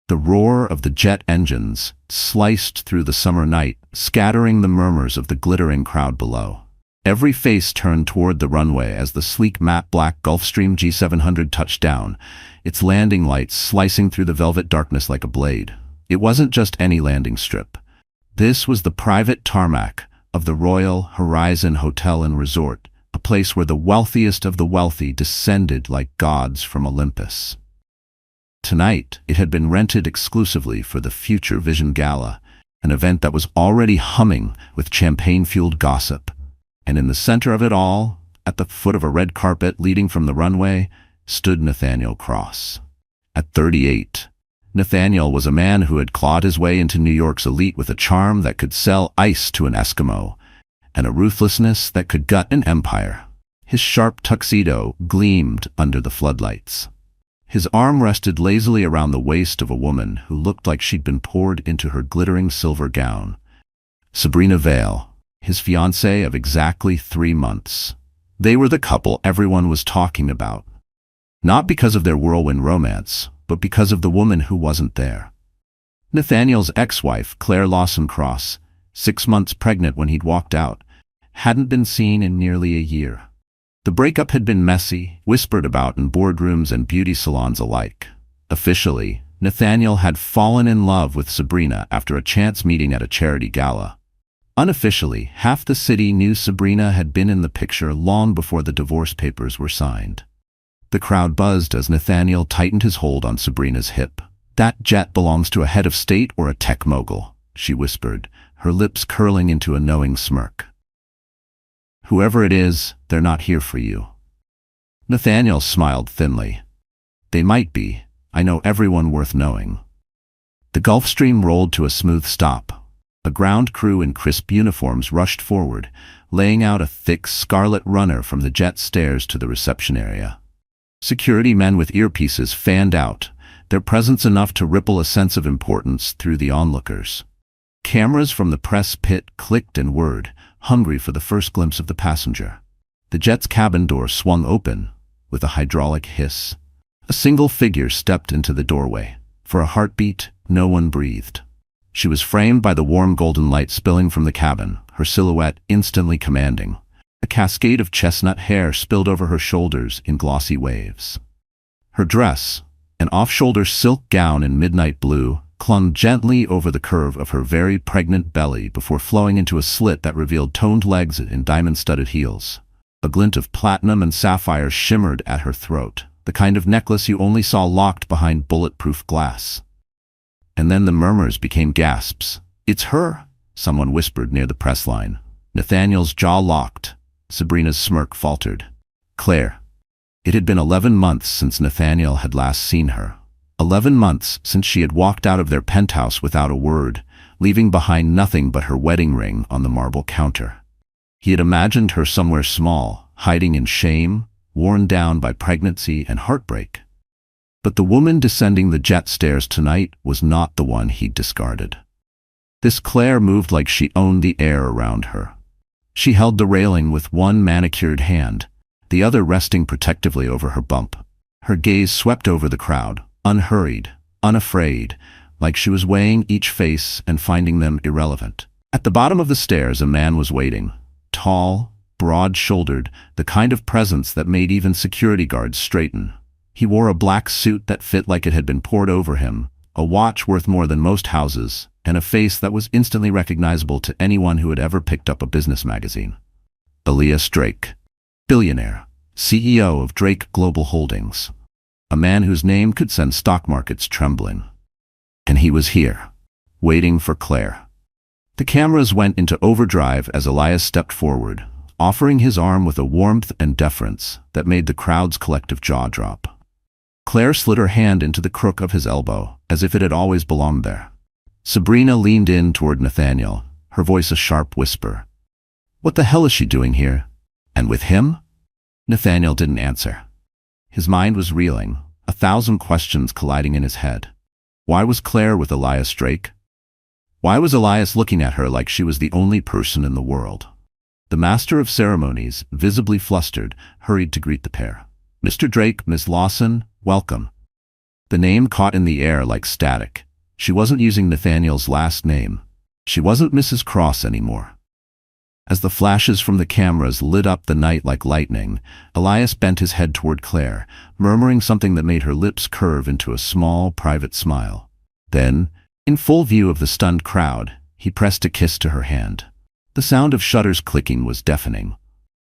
The roar of the jet engines sliced through the summer night, scattering the murmurs of the glittering crowd below. Every face turned toward the runway as the sleek matte black Gulfstream G700 touched down, its landing lights slicing through the velvet darkness like a blade. It wasn't just any landing strip. This was the private tarmac of the Royal Horizon Hotel and Resort, a place where the wealthiest of the wealthy descended like gods from Olympus. Tonight, it had been rented exclusively for the Future Vision Gala, an event that was already humming with champagne-fueled gossip. And in the center of it all, at the foot of a red carpet leading from the runway, stood Nathaniel Cross. At 38, Nathaniel was a man who had clawed his way into New York's elite with a charm that could sell ice to an Eskimo, and a ruthlessness that could gut an empire. His sharp tuxedo gleamed under the floodlights. His arm rested lazily around the waist of a woman who looked like she'd been poured into her glittering silver gown. Sabrina Vale, his fiancée of exactly 3 months. They were the couple everyone was talking about. Not because of their whirlwind romance, but because of the woman who wasn't there. Nathaniel's ex-wife, Claire Lawson Cross, 6 months pregnant when he'd walked out, hadn't been seen in nearly a year. The breakup had been messy, whispered about in boardrooms and beauty salons alike. Officially, Nathaniel had fallen in love with Sabrina after a chance meeting at a charity gala. Unofficially, half the city knew Sabrina had been in the picture long before the divorce papers were signed. The crowd buzzed as Nathaniel tightened his hold on Sabrina's hip. "That jet belongs to a head of state or a tech mogul," she whispered, her lips curling into a knowing smirk. "Whoever it is, they're not here for you." Nathaniel smiled thinly. "They might be. I know everyone worth knowing." The Gulfstream rolled to a smooth stop. A ground crew in crisp uniforms rushed forward, laying out a thick scarlet runner from the jet stairs to the reception area. Security men with earpieces fanned out, their presence enough to ripple a sense of importance through the onlookers. Cameras from the press pit clicked and whirred, hungry for the first glimpse of the passenger. The jet's cabin door swung open with a hydraulic hiss. A single figure stepped into the doorway. For a heartbeat, no one breathed. She was framed by the warm golden light spilling from the cabin, her silhouette instantly commanding. A cascade of chestnut hair spilled over her shoulders in glossy waves. Her dress, an off-shoulder silk gown in midnight blue, clung gently over the curve of her very pregnant belly before flowing into a slit that revealed toned legs and diamond-studded heels. A glint of platinum and sapphire shimmered at her throat, the kind of necklace you only saw locked behind bulletproof glass. And then the murmurs became gasps. "It's her," someone whispered near the press line. Nathaniel's jaw locked. Sabrina's smirk faltered. "Claire." It had been 11 months since Nathaniel had last seen her. 11 months since she had walked out of their penthouse without a word, leaving behind nothing but her wedding ring on the marble counter. He had imagined her somewhere small, hiding in shame, worn down by pregnancy and heartbreak. But the woman descending the jet stairs tonight was not the one he'd discarded. This Claire moved like she owned the air around her. She held the railing with one manicured hand, the other resting protectively over her bump. Her gaze swept over the crowd, unhurried, unafraid, like she was weighing each face and finding them irrelevant. At the bottom of the stairs, a man was waiting. Tall, broad-shouldered, the kind of presence that made even security guards straighten. He wore a black suit that fit like it had been poured over him, a watch worth more than most houses, and a face that was instantly recognizable to anyone who had ever picked up a business magazine. Elias Drake, Billionaire, CEO of Drake Global Holdings. A man whose name could send stock markets trembling. And he was here, waiting for Claire. The cameras went into overdrive as Elias stepped forward, offering his arm with a warmth and deference that made the crowd's collective jaw drop. Claire slid her hand into the crook of his elbow, as if it had always belonged there. Sabrina leaned in toward Nathaniel, her voice a sharp whisper. "What the hell is she doing here? And with him?" Nathaniel didn't answer. His mind was reeling, 1,000 questions colliding in his head. Why was Claire with Elias Drake? Why was Elias looking at her like she was the only person in the world? The master of ceremonies, visibly flustered, hurried to greet the pair. "Mr. Drake, Miss Lawson, welcome." The name caught in the air like static. She wasn't using Nathaniel's last name. She wasn't Mrs. Cross anymore. As the flashes from the cameras lit up the night like lightning, Elias bent his head toward Claire, murmuring something that made her lips curve into a small, private smile. Then, in full view of the stunned crowd, he pressed a kiss to her hand. The sound of shutters clicking was deafening.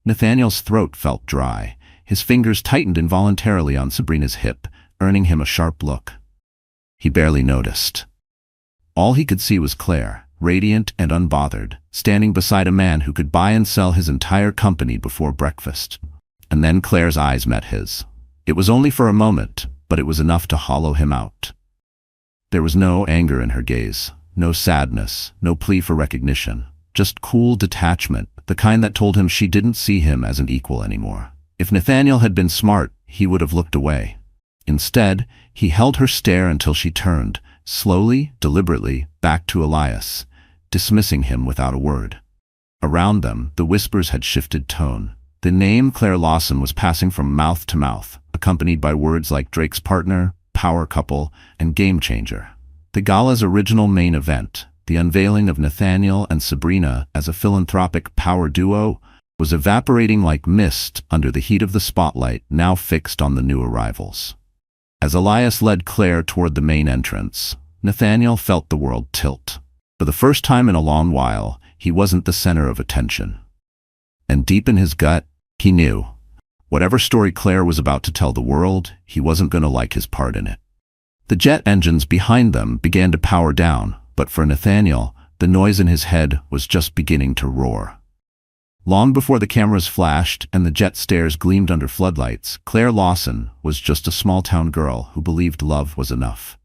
Nathaniel's throat felt dry. His fingers tightened involuntarily on Sabrina's hip, earning him a sharp look. He barely noticed. All he could see was Claire, radiant and unbothered, standing beside a man who could buy and sell his entire company before breakfast. And then Claire's eyes met his. It was only for a moment, but it was enough to hollow him out. There was no anger in her gaze, no sadness, no plea for recognition, just cool detachment, the kind that told him she didn't see him as an equal anymore. If Nathaniel had been smart, he would have looked away. Instead, he held her stare until she turned, slowly, deliberately, back to Elias, dismissing him without a word. Around them, the whispers had shifted tone. The name Claire Lawson was passing from mouth to mouth, accompanied by words like Drake's partner, power couple, and game changer. The gala's original main event, the unveiling of Nathaniel and Sabrina as a philanthropic power duo, was evaporating like mist under the heat of the spotlight now fixed on the new arrivals. As Elias led Claire toward the main entrance, Nathaniel felt the world tilt. For the first time in a long while, he wasn't the center of attention. And deep in his gut, he knew. Whatever story Claire was about to tell the world, he wasn't going to like his part in it. The jet engines behind them began to power down, but for Nathaniel, the noise in his head was just beginning to roar. Long before the cameras flashed and the jet stairs gleamed under floodlights, Claire Lawson was just a small-town girl who believed love was enough.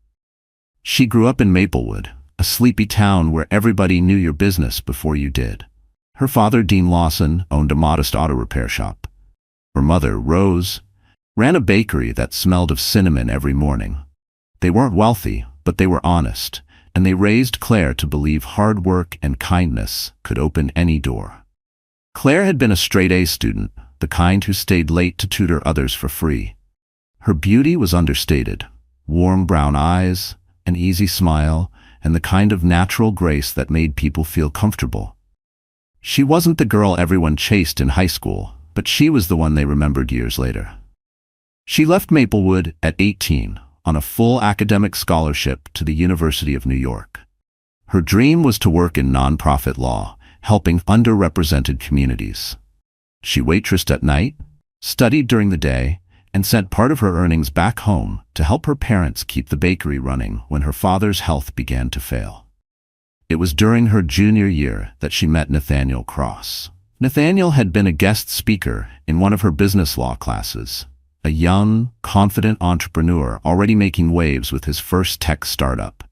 She grew up in Maplewood, a sleepy town where everybody knew your business before you did. Her father, Dean Lawson, owned a modest auto repair shop. Her mother, Rose, ran a bakery that smelled of cinnamon every morning. They weren't wealthy, but they were honest, and they raised Claire to believe hard work and kindness could open any door. Claire had been a straight-A student, the kind who stayed late to tutor others for free. Her beauty was understated. Warm brown eyes, an easy smile, and the kind of natural grace that made people feel comfortable. She wasn't the girl everyone chased in high school, but she was the one they remembered years later. She left Maplewood at 18 on a full academic scholarship to the University of New York. Her dream was to work in nonprofit law, helping underrepresented communities. She waitressed at night, studied during the day, and sent part of her earnings back home to help her parents keep the bakery running when her father's health began to fail. It was during her junior year that she met Nathaniel Cross. Nathaniel had been a guest speaker in one of her business law classes, a young, confident entrepreneur already making waves with his first tech startup.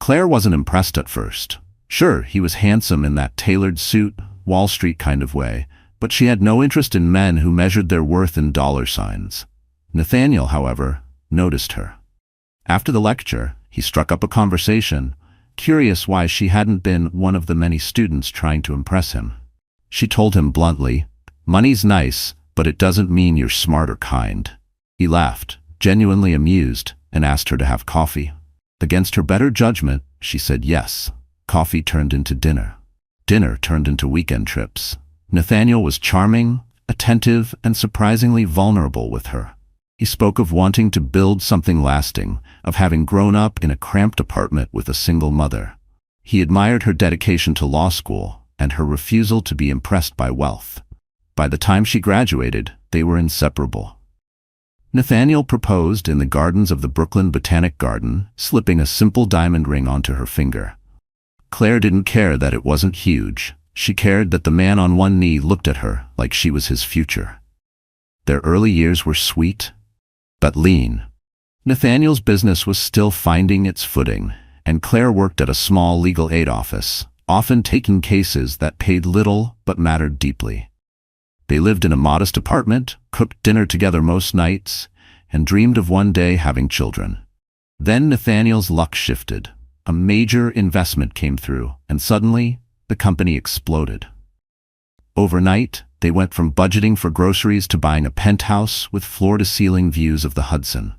Claire wasn't impressed at first. Sure, he was handsome in that tailored suit, Wall Street kind of way, but she had no interest in men who measured their worth in dollar signs. Nathaniel, however, noticed her. After the lecture, he struck up a conversation, curious why she hadn't been one of the many students trying to impress him. She told him bluntly, "Money's nice, but it doesn't mean you're smart or kind." He laughed, genuinely amused, and asked her to have coffee. Against her better judgment, she said yes. Coffee turned into dinner. Dinner turned into weekend trips. Nathaniel was charming, attentive, and surprisingly vulnerable with her. He spoke of wanting to build something lasting, of having grown up in a cramped apartment with a single mother. He admired her dedication to law school and her refusal to be impressed by wealth. By the time she graduated, they were inseparable. Nathaniel proposed in the gardens of the Brooklyn Botanic Garden, slipping a simple diamond ring onto her finger. Claire didn't care that it wasn't huge. She cared that the man on one knee looked at her like she was his future. Their early years were sweet, but lean. Nathaniel's business was still finding its footing, and Claire worked at a small legal aid office, often taking cases that paid little but mattered deeply. They lived in a modest apartment, cooked dinner together most nights, and dreamed of one day having children. Then Nathaniel's luck shifted. A major investment came through, and suddenly, the company exploded. Overnight, they went from budgeting for groceries to buying a penthouse with floor-to-ceiling views of the Hudson.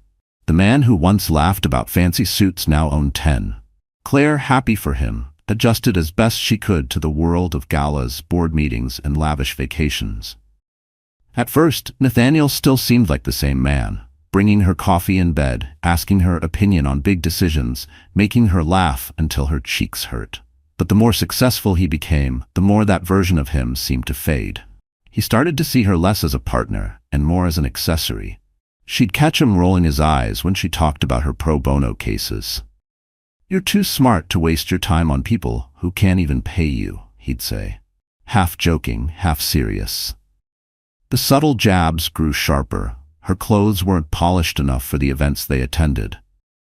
The man who once laughed about fancy suits now owned 10. Claire, happy for him, adjusted as best she could to the world of galas, board meetings, and lavish vacations. At first, Nathaniel still seemed like the same man, bringing her coffee in bed, asking her opinion on big decisions, making her laugh until her cheeks hurt. But the more successful he became, the more that version of him seemed to fade. He started to see her less as a partner and more as an accessory. She'd catch him rolling his eyes when she talked about her pro bono cases. "You're too smart to waste your time on people who can't even pay you," he'd say, half joking, half serious. The subtle jabs grew sharper. Her clothes weren't polished enough for the events they attended.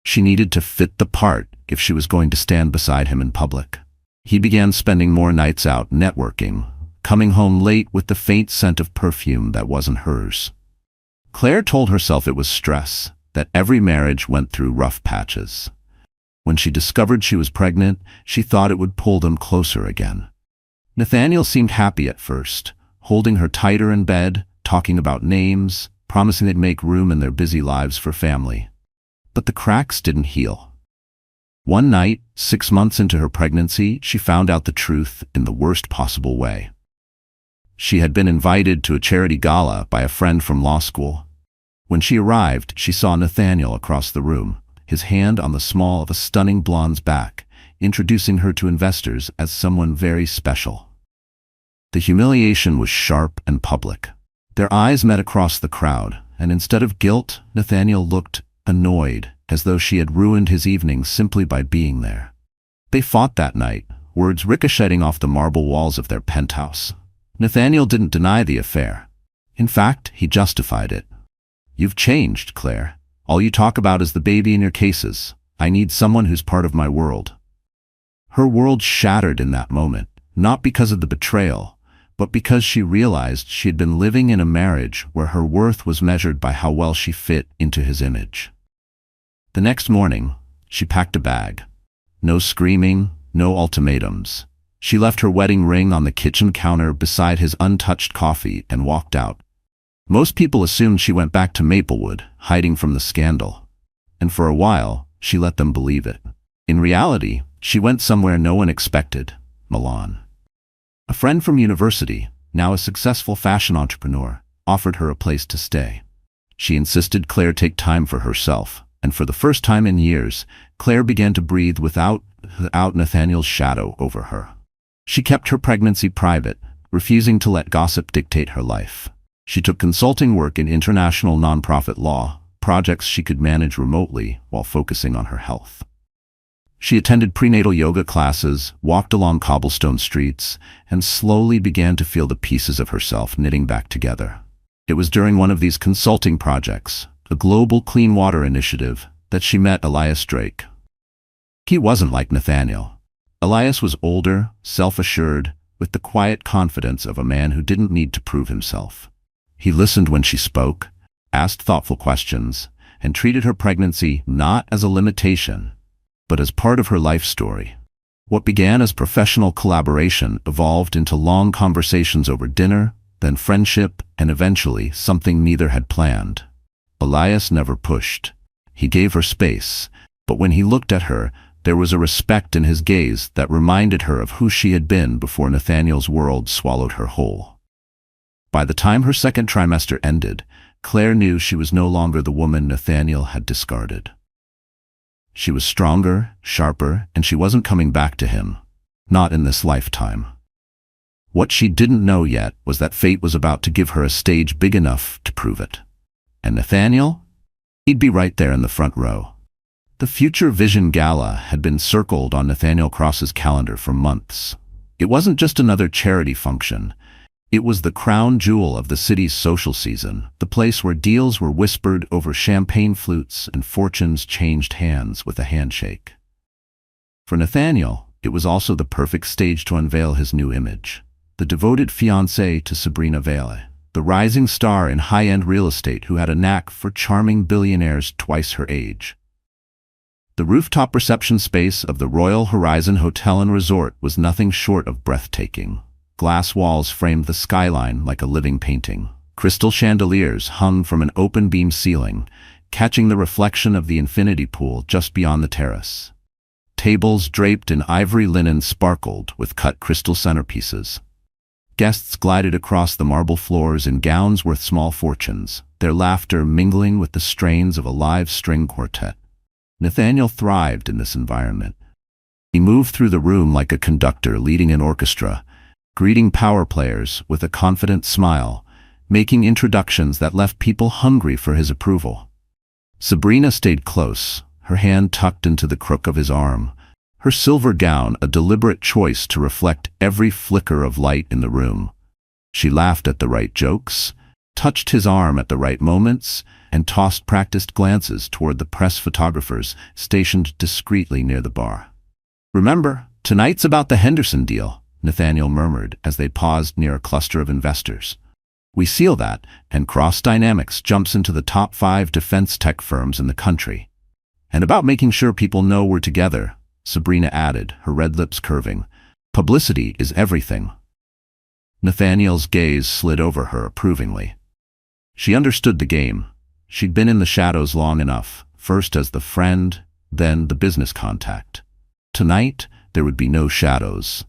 She needed to fit the part if she was going to stand beside him in public. He began spending more nights out networking, coming home late with the faint scent of perfume that wasn't hers. Claire told herself it was stress, that every marriage went through rough patches. When she discovered she was pregnant, she thought it would pull them closer again. Nathaniel seemed happy at first, holding her tighter in bed, talking about names, promising they'd make room in their busy lives for family. But the cracks didn't heal. One night, 6 months into her pregnancy, she found out the truth in the worst possible way. She had been invited to a charity gala by a friend from law school. When she arrived, she saw Nathaniel across the room, his hand on the small of a stunning blonde's back, introducing her to investors as someone very special. The humiliation was sharp and public. Their eyes met across the crowd, and instead of guilt, Nathaniel looked annoyed, as though she had ruined his evening simply by being there. They fought that night, words ricocheting off the marble walls of their penthouse. Nathaniel didn't deny the affair. In fact, he justified it. "You've changed, Claire. All you talk about is the baby in your cases. I need someone who's part of my world." Her world shattered in that moment, not because of the betrayal, but because she realized she had been living in a marriage where her worth was measured by how well she fit into his image. The next morning, she packed a bag. No screaming, no ultimatums. She left her wedding ring on the kitchen counter beside his untouched coffee and walked out. Most people assumed she went back to Maplewood, hiding from the scandal. And for a while, she let them believe it. In reality, she went somewhere no one expected, Milan. A friend from university, now a successful fashion entrepreneur, offered her a place to stay. She insisted Claire take time for herself, and for the first time in years, Claire began to breathe without Nathaniel's shadow over her. She kept her pregnancy private, refusing to let gossip dictate her life. She took consulting work in international nonprofit law, projects she could manage remotely while focusing on her health. She attended prenatal yoga classes, walked along cobblestone streets, and slowly began to feel the pieces of herself knitting back together. It was during one of these consulting projects, a global clean water initiative, that she met Elias Drake. He wasn't like Nathaniel. Elias was older, self-assured, with the quiet confidence of a man who didn't need to prove himself. He listened when she spoke, asked thoughtful questions, and treated her pregnancy not as a limitation, but as part of her life story. What began as professional collaboration evolved into long conversations over dinner, then friendship, and eventually something neither had planned. Elias never pushed. He gave her space, but when he looked at her, there was a respect in his gaze that reminded her of who she had been before Nathaniel's world swallowed her whole. By the time her second trimester ended, Claire knew she was no longer the woman Nathaniel had discarded. She was stronger, sharper, and she wasn't coming back to him. Not in this lifetime. What she didn't know yet was that fate was about to give her a stage big enough to prove it. And Nathaniel? He'd be right there in the front row. The Future Vision Gala had been circled on Nathaniel Cross's calendar for months. It wasn't just another charity function. It was the crown jewel of the city's social season, the place where deals were whispered over champagne flutes and fortunes changed hands with a handshake. For Nathaniel, it was also the perfect stage to unveil his new image. The devoted fiancé to Sabrina Vale, the rising star in high-end real estate who had a knack for charming billionaires twice her age. The rooftop reception space of the Royal Horizon Hotel and Resort was nothing short of breathtaking. Glass walls framed the skyline like a living painting. Crystal chandeliers hung from an open-beam ceiling, catching the reflection of the infinity pool just beyond the terrace. Tables draped in ivory linen sparkled with cut crystal centerpieces. Guests glided across the marble floors in gowns worth small fortunes, their laughter mingling with the strains of a live string quartet. Nathaniel thrived in this environment. He moved through the room like a conductor leading an orchestra, greeting power players with a confident smile, making introductions that left people hungry for his approval. Sabrina stayed close, her hand tucked into the crook of his arm, her silver gown a deliberate choice to reflect every flicker of light in the room. She laughed at the right jokes, touched his arm at the right moments, and tossed practiced glances toward the press photographers stationed discreetly near the bar. "Remember, tonight's about the Henderson deal," Nathaniel murmured as they paused near a cluster of investors. "We seal that, and Cross Dynamics jumps into the top 5 defense tech firms in the country. And about making sure people know we're together," Sabrina added, her red lips curving. "Publicity is everything." Nathaniel's gaze slid over her approvingly. She understood the game. She'd been in the shadows long enough, first as the friend, then the business contact. Tonight, there would be no shadows,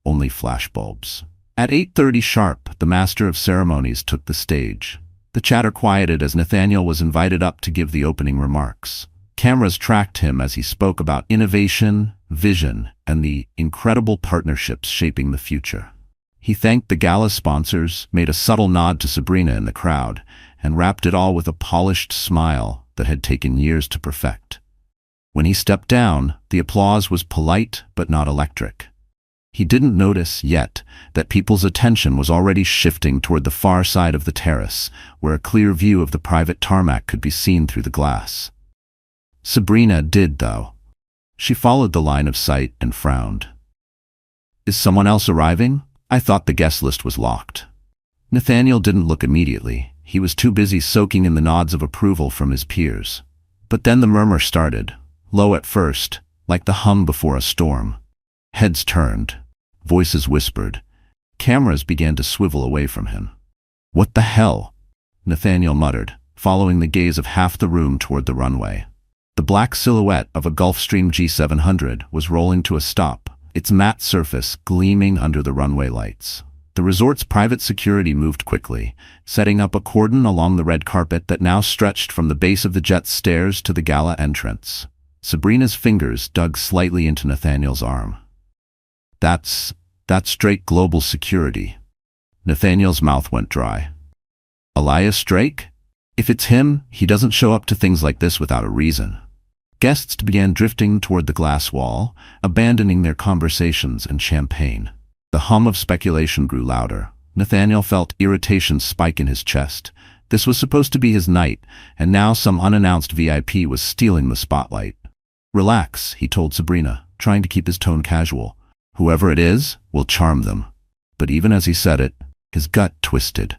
only flashbulbs. At 8:30 sharp, the master of ceremonies took the stage. The chatter quieted as Nathaniel was invited up to give the opening remarks. Cameras tracked him as he spoke about innovation, vision, and the incredible partnerships shaping the future. He thanked the gala sponsors, made a subtle nod to Sabrina in the crowd, and wrapped it all with a polished smile that had taken years to perfect. When he stepped down, the applause was polite but not electric. He didn't notice yet that people's attention was already shifting toward the far side of the terrace, where a clear view of the private tarmac could be seen through the glass. Sabrina did, though. She followed the line of sight and frowned. "Is someone else arriving? I thought the guest list was locked." Nathaniel didn't look immediately. He was too busy soaking in the nods of approval from his peers. But then the murmur started, low at first, like the hum before a storm. Heads turned, voices whispered, cameras began to swivel away from him. "What the hell?" Nathaniel muttered, following the gaze of half the room toward the runway. The black silhouette of a Gulfstream G700 was rolling to a stop, its matte surface gleaming under the runway lights. The resort's private security moved quickly, setting up a cordon along the red carpet that now stretched from the base of the jet's stairs to the gala entrance. Sabrina's fingers dug slightly into Nathaniel's arm. That's Drake Global Security." Nathaniel's mouth went dry. "Elias Drake? If it's him, he doesn't show up to things like this without a reason." Guests began drifting toward the glass wall, abandoning their conversations and champagne. The hum of speculation grew louder. Nathaniel felt irritation spike in his chest. This was supposed to be his night, and now some unannounced VIP was stealing the spotlight. "Relax," he told Sabrina, trying to keep his tone casual. "Whoever it is, will charm them." But even as he said it, his gut twisted.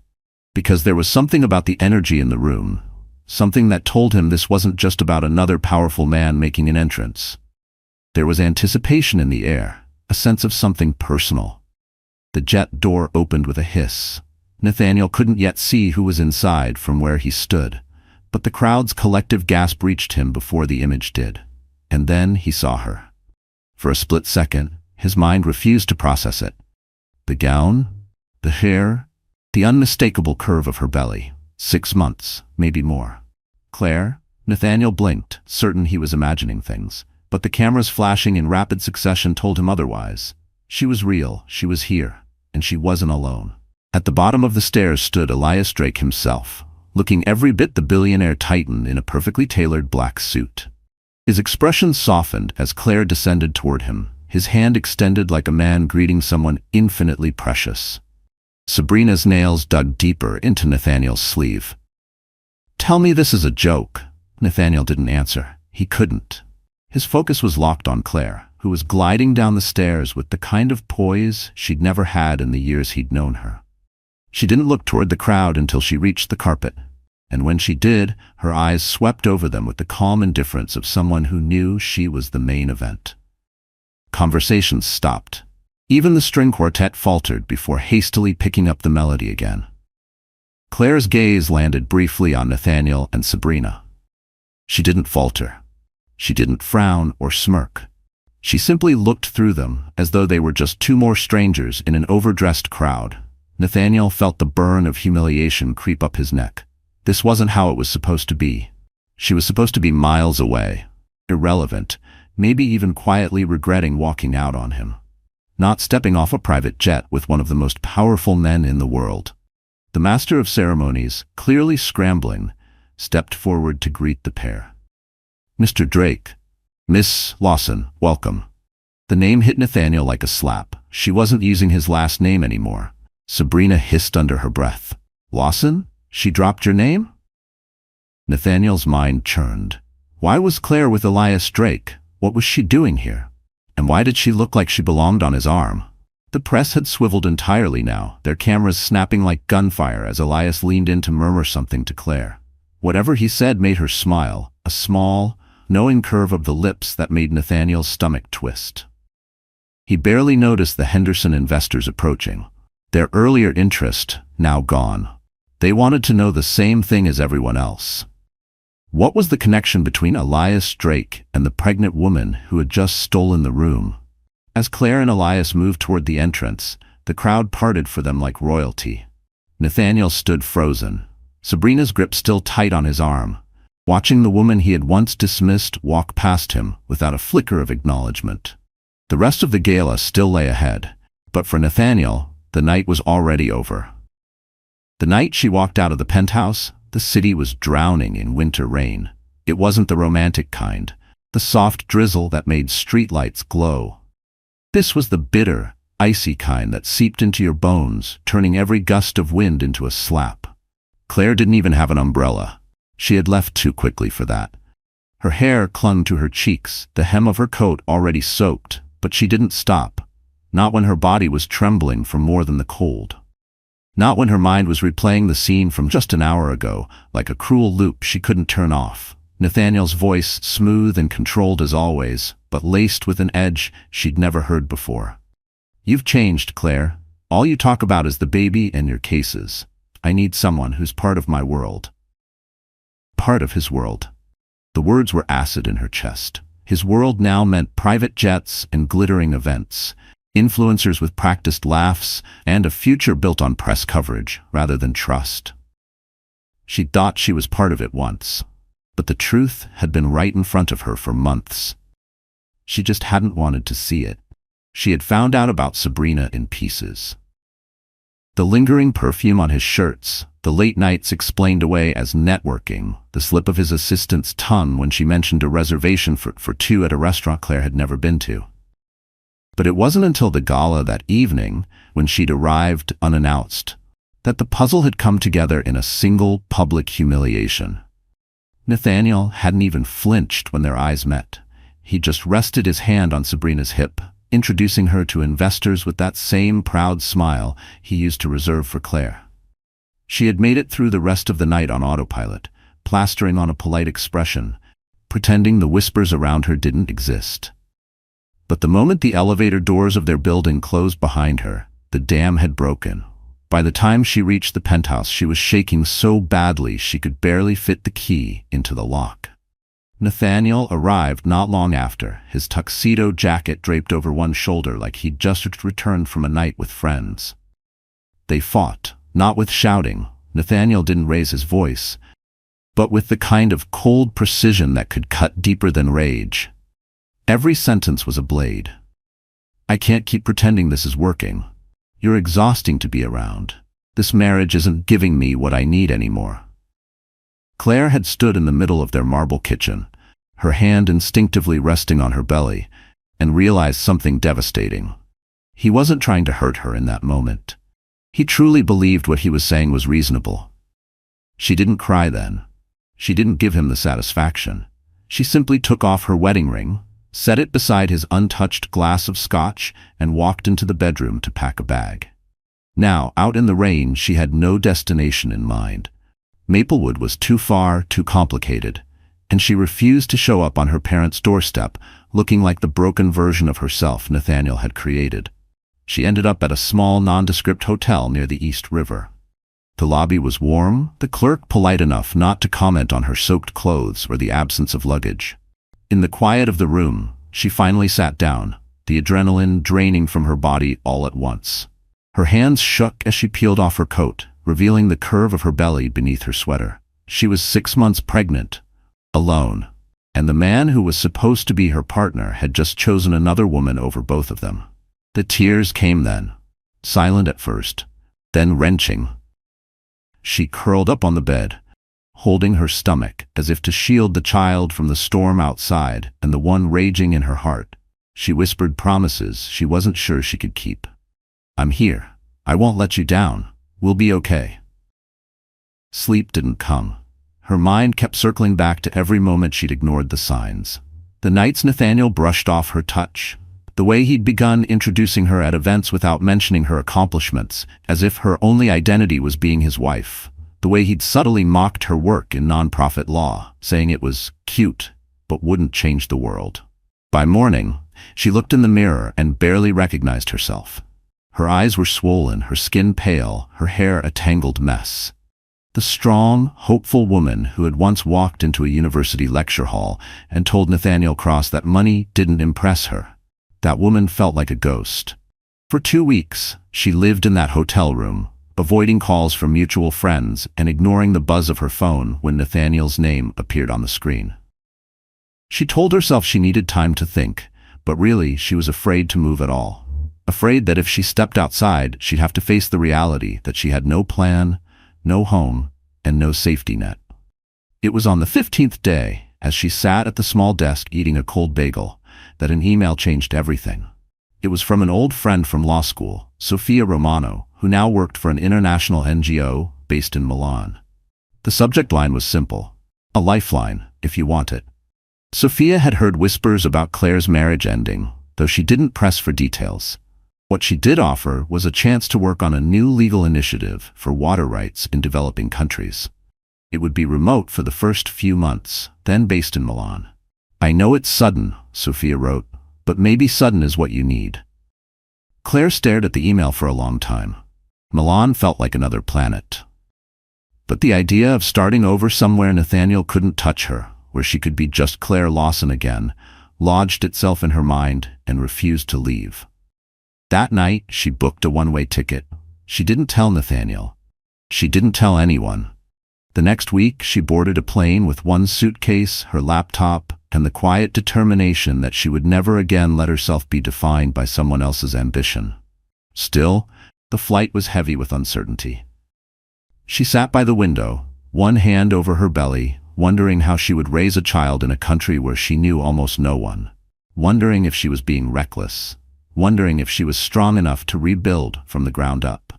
Because there was something about the energy in the room, something that told him this wasn't just about another powerful man making an entrance. There was anticipation in the air, a sense of something personal. The jet door opened with a hiss. Nathaniel couldn't yet see who was inside from where he stood, but the crowd's collective gasp reached him before the image did. And then he saw her. For a split second, his mind refused to process it. The gown, the hair, the unmistakable curve of her belly. 6 months, maybe more. Claire? Nathaniel blinked, certain he was imagining things, but the cameras flashing in rapid succession told him otherwise. She was real, she was here, and she wasn't alone. At the bottom of the stairs stood Elias Drake himself, looking every bit the billionaire titan in a perfectly tailored black suit. His expression softened as Claire descended toward him, his hand extended like a man greeting someone infinitely precious. Sabrina's nails dug deeper into Nathaniel's sleeve. "Tell me this is a joke." Nathaniel didn't answer. He couldn't. His focus was locked on Claire, who was gliding down the stairs with the kind of poise she'd never had in the years he'd known her. She didn't look toward the crowd until she reached the carpet, and when she did, her eyes swept over them with the calm indifference of someone who knew she was the main event. Conversations stopped. Even the string quartet faltered before hastily picking up the melody again. Claire's gaze landed briefly on Nathaniel and Sabrina. She didn't falter. She didn't frown or smirk. She simply looked through them as though they were just two more strangers in an overdressed crowd. Nathaniel felt the burn of humiliation creep up his neck. This wasn't how it was supposed to be. She was supposed to be miles away, irrelevant, maybe even quietly regretting walking out on him. Not stepping off a private jet with one of the most powerful men in the world. The master of ceremonies, clearly scrambling, stepped forward to greet the pair. "Mr. Drake. Miss Lawson, welcome." The name hit Nathaniel like a slap. She wasn't using his last name anymore. Sabrina hissed under her breath. "Lawson? She dropped your name?" Nathaniel's mind churned. Why was Claire with Elias Drake? What was she doing here? And why did she look like she belonged on his arm? The press had swiveled entirely now, their cameras snapping like gunfire as Elias leaned in to murmur something to Claire. Whatever he said made her smile, a small, knowing curve of the lips that made Nathaniel's stomach twist. He barely noticed the Henderson investors approaching. Their earlier interest, now gone. They wanted to know the same thing as everyone else. What was the connection between Elias Drake and the pregnant woman who had just stolen the room? As Claire and Elias moved toward the entrance, the crowd parted for them like royalty. Nathaniel stood frozen, Sabrina's grip still tight on his arm, watching the woman he had once dismissed walk past him without a flicker of acknowledgement. The rest of the gala still lay ahead, but for Nathaniel, the night was already over. The night she walked out of the penthouse, the city was drowning in winter rain. It wasn't the romantic kind, the soft drizzle that made streetlights glow. This was the bitter, icy kind that seeped into your bones, turning every gust of wind into a slap. Claire didn't even have an umbrella. She had left too quickly for that. Her hair clung to her cheeks, the hem of her coat already soaked, but she didn't stop. Not when her body was trembling from more than the cold. Not when her mind was replaying the scene from just an hour ago, like a cruel loop she couldn't turn off. Nathaniel's voice, smooth and controlled as always, but laced with an edge she'd never heard before. "You've changed, Claire. All you talk about is the baby and your cases. I need someone who's part of my world." Part of his world. The words were acid in her chest. His world now meant private jets and glittering events, influencers with practiced laughs, and a future built on press coverage rather than trust. She thought she was part of it once, but the truth had been right in front of her for months. She just hadn't wanted to see it. She had found out about Sabrina in pieces. The lingering perfume on his shirts, the late nights explained away as networking, the slip of his assistant's tongue when she mentioned a reservation for two at a restaurant Claire had never been to. But it wasn't until the gala that evening, when she'd arrived unannounced, that the puzzle had come together in a single public humiliation. Nathaniel hadn't even flinched when their eyes met. He just rested his hand on Sabrina's hip, introducing her to investors with that same proud smile he used to reserve for Claire. She had made it through the rest of the night on autopilot, plastering on a polite expression, pretending the whispers around her didn't exist. But the moment the elevator doors of their building closed behind her, the dam had broken. By the time she reached the penthouse, she was shaking so badly she could barely fit the key into the lock. Nathaniel arrived not long after, his tuxedo jacket draped over one shoulder like he'd just returned from a night with friends. They fought, not with shouting. Nathaniel didn't raise his voice, but with the kind of cold precision that could cut deeper than rage. Every sentence was a blade. "I can't keep pretending this is working. You're exhausting to be around. This marriage isn't giving me what I need anymore." Claire had stood in the middle of their marble kitchen, her hand instinctively resting on her belly, and realized something devastating. He wasn't trying to hurt her in that moment. He truly believed what he was saying was reasonable. She didn't cry then. She didn't give him the satisfaction. She simply took off her wedding ring, set it beside his untouched glass of scotch, and walked into the bedroom to pack a bag. Now, out in the rain, she had no destination in mind. Maplewood was too far, too complicated, and she refused to show up on her parents' doorstep, looking like the broken version of herself Nathaniel had created. She ended up at a small, nondescript hotel near the East River. The lobby was warm, the clerk polite enough not to comment on her soaked clothes or the absence of luggage. In the quiet of the room, she finally sat down, the adrenaline draining from her body all at once. Her hands shook as she peeled off her coat, revealing the curve of her belly beneath her sweater. She was 6 months pregnant, alone, and the man who was supposed to be her partner had just chosen another woman over both of them. The tears came then, silent at first, then wrenching. She curled up on the bed, holding her stomach as if to shield the child from the storm outside and the one raging in her heart. She whispered promises she wasn't sure she could keep. "I'm here. I won't let you down. We'll be okay." Sleep didn't come. Her mind kept circling back to every moment she'd ignored the signs. The nights Nathaniel brushed off her touch, the way he'd begun introducing her at events without mentioning her accomplishments, as if her only identity was being his wife, the way he'd subtly mocked her work in nonprofit law, saying it was cute, but wouldn't change the world. By morning, she looked in the mirror and barely recognized herself. Her eyes were swollen, her skin pale, her hair a tangled mess. The strong, hopeful woman who had once walked into a university lecture hall and told Nathaniel Cross that money didn't impress her. That woman felt like a ghost. For 2 weeks, she lived in that hotel room, avoiding calls from mutual friends and ignoring the buzz of her phone when Nathaniel's name appeared on the screen. She told herself she needed time to think, but really she was afraid to move at all. Afraid that if she stepped outside, she'd have to face the reality that she had no plan, no home, and no safety net. It was on the 15th day, as she sat at the small desk eating a cold bagel, that an email changed everything. It was from an old friend from law school, Sophia Romano, who now worked for an international NGO based in Milan. The subject line was simple: a lifeline, if you want it. Sophia had heard whispers about Claire's marriage ending, though she didn't press for details. What she did offer was a chance to work on a new legal initiative for water rights in developing countries. It would be remote for the first few months, then based in Milan. "I know it's sudden," Sophia wrote, "but maybe sudden is what you need." Claire stared at the email for a long time. Milan felt like another planet. But the idea of starting over somewhere Nathaniel couldn't touch her, where she could be just Claire Lawson again, lodged itself in her mind and refused to leave. That night, she booked a one-way ticket. She didn't tell Nathaniel. She didn't tell anyone. The next week, she boarded a plane with one suitcase, her laptop, and the quiet determination that she would never again let herself be defined by someone else's ambition. Still, the flight was heavy with uncertainty. She sat by the window, one hand over her belly, wondering how she would raise a child in a country where she knew almost no one, wondering if she was being reckless, wondering if she was strong enough to rebuild from the ground up.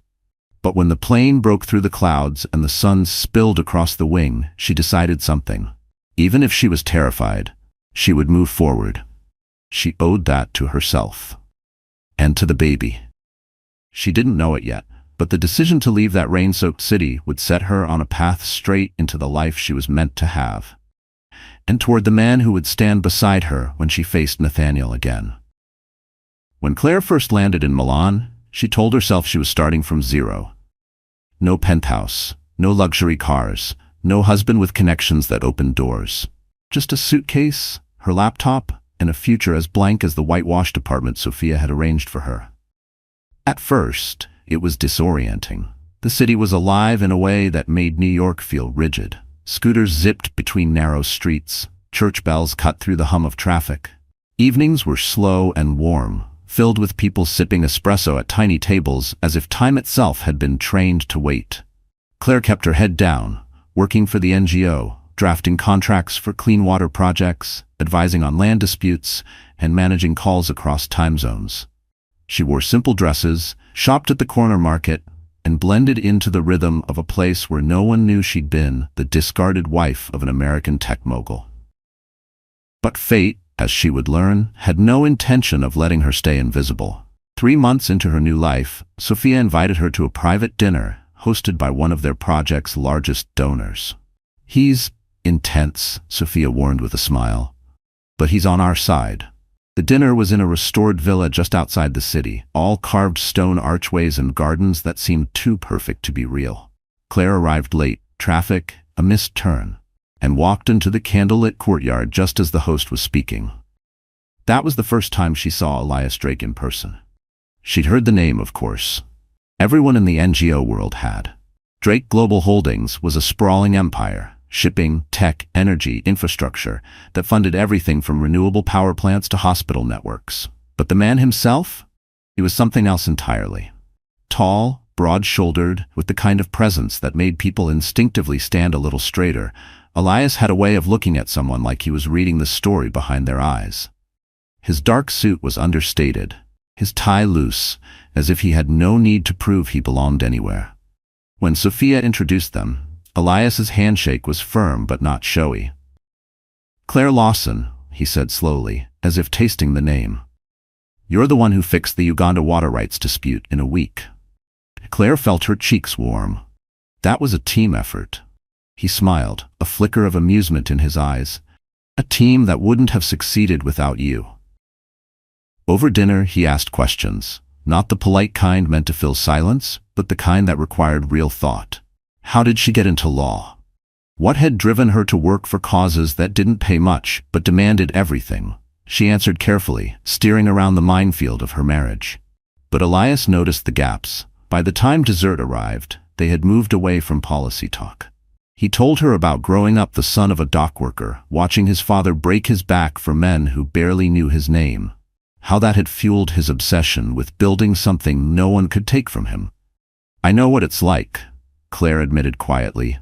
But when the plane broke through the clouds and the sun spilled across the wing, she decided something. Even if she was terrified, she would move forward. She owed that to herself. And to the baby. She didn't know it yet, but the decision to leave that rain-soaked city would set her on a path straight into the life she was meant to have, and toward the man who would stand beside her when she faced Nathaniel again. When Claire first landed in Milan, she told herself she was starting from zero. No penthouse, no luxury cars, no husband with connections that opened doors. Just a suitcase, her laptop, and a future as blank as the whitewashed apartment Sophia had arranged for her. At first, it was disorienting. The city was alive in a way that made New York feel rigid. Scooters zipped between narrow streets, church bells cut through the hum of traffic. Evenings were slow and warm, filled with people sipping espresso at tiny tables as if time itself had been trained to wait. Claire kept her head down, working for the NGO, drafting contracts for clean water projects, advising on land disputes, and managing calls across time zones. She wore simple dresses, shopped at the corner market, and blended into the rhythm of a place where no one knew she'd been the discarded wife of an American tech mogul. But fate, as she would learn, had no intention of letting her stay invisible. 3 months into her new life, Sophia invited her to a private dinner hosted by one of their project's largest donors. "He's intense," Sophia warned with a smile, "but he's on our side." The dinner was in a restored villa just outside the city, all carved stone archways and gardens that seemed too perfect to be real. Claire arrived late, traffic, a missed turn, and walked into the candlelit courtyard just as the host was speaking. That was the first time she saw Elias Drake in person. She'd heard the name, of course. Everyone in the NGO world had. Drake Global Holdings was a sprawling empire, shipping, tech, energy, infrastructure, that funded everything from renewable power plants to hospital networks. But the man himself? He was something else entirely. Tall, broad-shouldered, with the kind of presence that made people instinctively stand a little straighter, Elias had a way of looking at someone like he was reading the story behind their eyes. His dark suit was understated, his tie loose, as if he had no need to prove he belonged anywhere. When Sophia introduced them, Elias's handshake was firm but not showy. "Claire Lawson," he said slowly, as if tasting the name. "You're the one who fixed the Uganda water rights dispute in a week." Claire felt her cheeks warm. That was a team effort. He smiled, a flicker of amusement in his eyes. "A team that wouldn't have succeeded without you." Over dinner, he asked questions, not the polite kind meant to fill silence, but the kind that required real thought. How did she get into law? What had driven her to work for causes that didn't pay much, but demanded everything? She answered carefully, steering around the minefield of her marriage. But Elias noticed the gaps. By the time dessert arrived, they had moved away from policy talk. He told her about growing up the son of a dock worker, watching his father break his back for men who barely knew his name. How that had fueled his obsession with building something no one could take from him. "I know what it's like," Claire admitted quietly,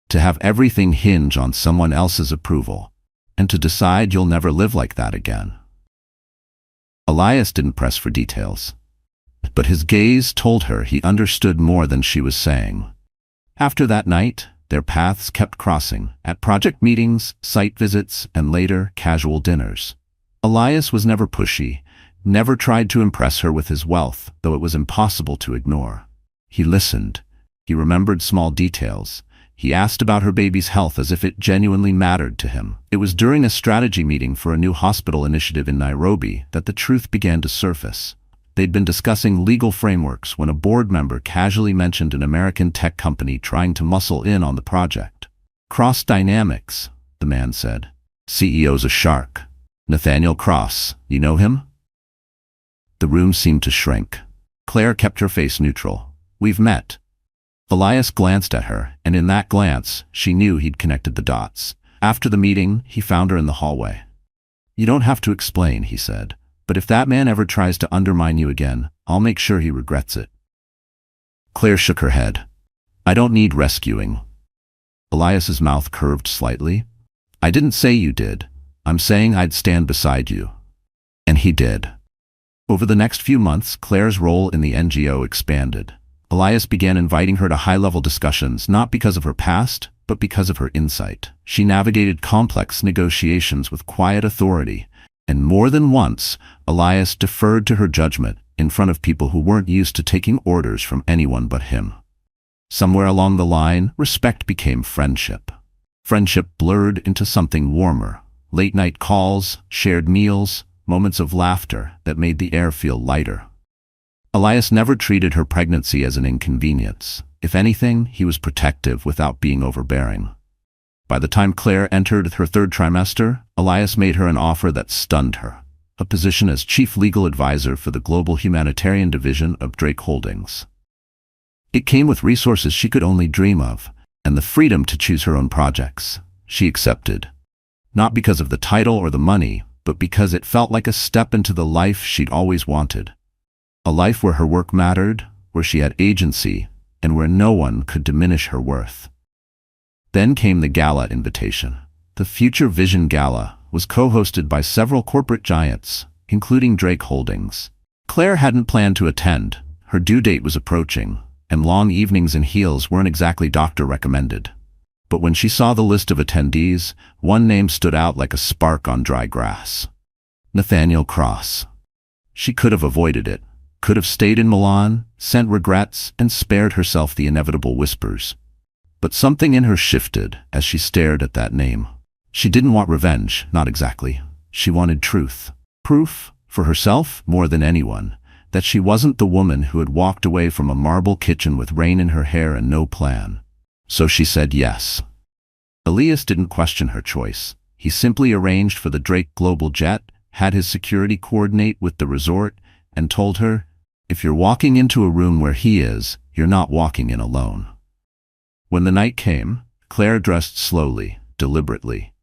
"to have everything hinge on someone else's approval, and to decide you'll never live like that again." Elias didn't press for details, but his gaze told her he understood more than she was saying. After that night, their paths kept crossing, at project meetings, site visits, and later, casual dinners. Elias was never pushy, never tried to impress her with his wealth, though it was impossible to ignore. He listened. He remembered small details. He asked about her baby's health as if it genuinely mattered to him. It was during a strategy meeting for a new hospital initiative in Nairobi that the truth began to surface. They'd been discussing legal frameworks when a board member casually mentioned an American tech company trying to muscle in on the project. "Cross dynamics," the man said. "CEO's a shark. Nathaniel Cross, you know him?" The room seemed to shrink. Claire kept her face neutral. "We've met." Elias glanced at her, and in that glance, she knew he'd connected the dots. After the meeting, he found her in the hallway. "You don't have to explain," he said, "but if that man ever tries to undermine you again, I'll make sure he regrets it." Claire shook her head. "I don't need rescuing." Elias's mouth curved slightly. "I didn't say you did. I'm saying I'd stand beside you." And he did. Over the next few months, Claire's role in the NGO expanded. Elias began inviting her to high-level discussions, not because of her past, but because of her insight. She navigated complex negotiations with quiet authority, and more than once, Elias deferred to her judgment in front of people who weren't used to taking orders from anyone but him. Somewhere along the line, respect became friendship. Friendship blurred into something warmer. Late-night calls, shared meals, moments of laughter that made the air feel lighter. Elias never treated her pregnancy as an inconvenience. If anything, he was protective without being overbearing. By the time Claire entered her third trimester, Elias made her an offer that stunned her, a position as chief legal advisor for the global humanitarian division of Drake Holdings. It came with resources she could only dream of, and the freedom to choose her own projects. She accepted. Not because of the title or the money, but because it felt like a step into the life she'd always wanted. A life where her work mattered, where she had agency, and where no one could diminish her worth. Then came the gala invitation. The Future Vision Gala was co-hosted by several corporate giants, including Drake Holdings. Claire hadn't planned to attend. Her due date was approaching, and long evenings in heels weren't exactly doctor-recommended. But when she saw the list of attendees, one name stood out like a spark on dry grass. Nathaniel Cross. She could have avoided it, could have stayed in Milan, sent regrets, and spared herself the inevitable whispers. But something in her shifted as she stared at that name. She didn't want revenge, not exactly. She wanted truth. Proof, for herself more than anyone, that she wasn't the woman who had walked away from a marble kitchen with rain in her hair and no plan. So she said yes. Elias didn't question her choice. He simply arranged for the Drake Global jet, had his security coordinate with the resort, and told her, "If you're walking into a room where he is, you're not walking in alone." When the night came, Claire dressed slowly, deliberately.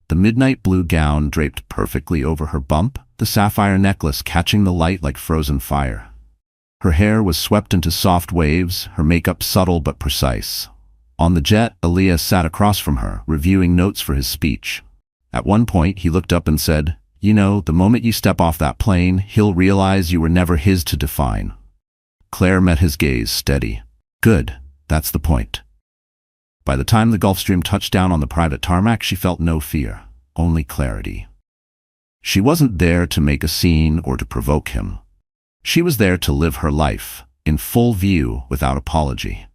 The midnight blue gown draped perfectly over her bump, the sapphire necklace catching the light like frozen fire. Her hair was swept into soft waves, her makeup subtle but precise. On the jet, Elias sat across from her, reviewing notes for his speech. At one point, he looked up and said, "You know, the moment you step off that plane, he'll realize you were never his to define." Claire met his gaze steady. "Good, that's the point." By the time the Gulfstream touched down on the private tarmac, she felt no fear, only clarity. She wasn't there to make a scene or to provoke him. She was there to live her life, in full view, without apology.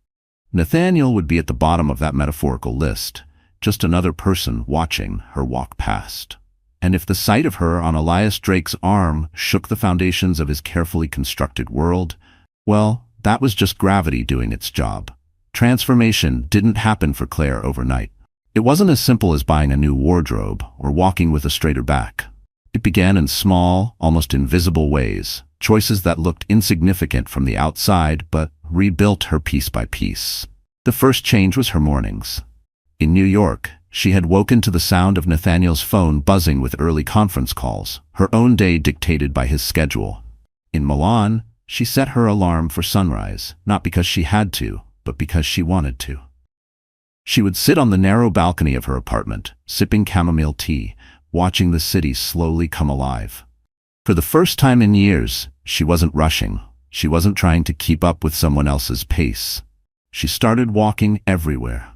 Nathaniel would be at the bottom of that metaphorical list, just another person watching her walk past. And if the sight of her on Elias Drake's arm shook the foundations of his carefully constructed world, well, that was just gravity doing its job. Transformation didn't happen for Claire overnight. It wasn't as simple as buying a new wardrobe or walking with a straighter back. It began in small, almost invisible ways, choices that looked insignificant from the outside but rebuilt her piece by piece. The first change was her mornings. In New York, she had woken to the sound of Nathaniel's phone buzzing with early conference calls, her own day dictated by his schedule. In Milan, she set her alarm for sunrise, not because she had to, but because she wanted to. She would sit on the narrow balcony of her apartment, sipping chamomile tea, watching the city slowly come alive. For the first time in years, she wasn't rushing. She wasn't trying to keep up with someone else's pace. She started walking everywhere.